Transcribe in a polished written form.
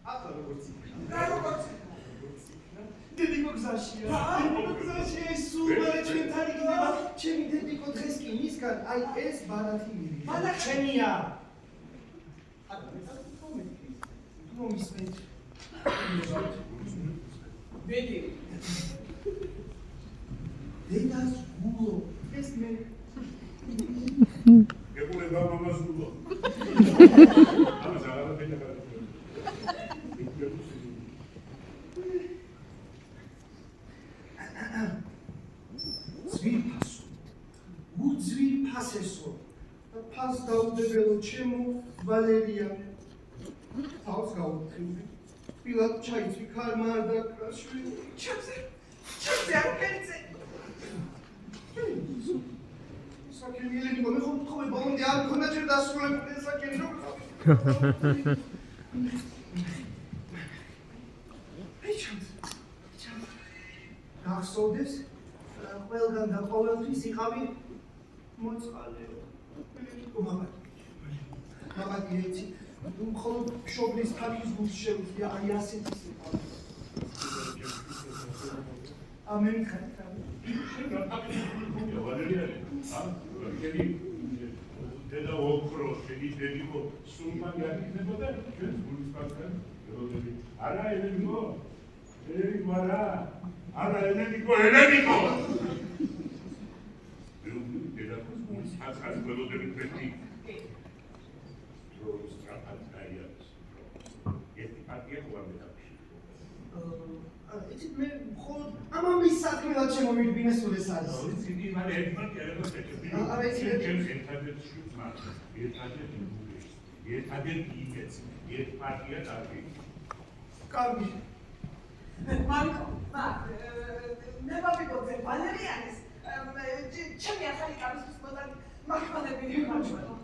ახლა როგორც იქნა. რა როგორც დედიკო გზაშია. დედიკო გზაშია სულ მალე ჩვენთან იქნება. ჩემი დედიკო დღეს კი მისგან აი ეს ბარათი მივიღე. მანდა ჩემია. თუ მისმენთ. ბედი. დედას გულო ეს მე გეკურება მამას გულო. ამას აღარ ფედა. ძვირფასო, უძვირფასესო და ფას დაუდებელო ჩემო ვალერიანე. თავს გაუთხილდი. თბილად ჩაიცვი ქარმა არ დაკრაშვილი. ჩემზე არ კერცე. საკენი ელენიკო, მე ხომ თხოვე ბოლომდე არ მქონდა ჯერ დასრულებული ეს საკენი როგორ გახსოვდეს ყველგან და ყოველთვის იყავი მოწყალეო. მამაკი ეცი მხოლოდ მშობლის ფაქის გულს შეუძლია აი ასეთი სიყავი. ამენი ხარკავი. დედა ოქრო, შედი დედიკო, სულმანი არ იქნებოდა ჩვენს გულის პასთან როდები. არა ელენიკო, ელენიკო არა, არა ელენიკო, ელენიკო. დედაკოს გულის პასთან როდები ფეთი. დროის სწრაფად გაიარეს. ერთი პარტია ყურამდე დაფში. იცით მე მხოლოდ ამამის საქმეად შემომიდგინე სულ ეს არის. ვიცი, მალე ერთი პარტია არ გასაკეთებია. არა იცით ერთადერთი შუქმა, ერთადერთი გულის, ერთადერთი იგეც, ერთ პარტია დაფი. კარგი. მარიკო, მე ვაფიქრობ ვალერიანის ჩემი ახალი კაბის მოდან მაგალები ვიმარჯვენო.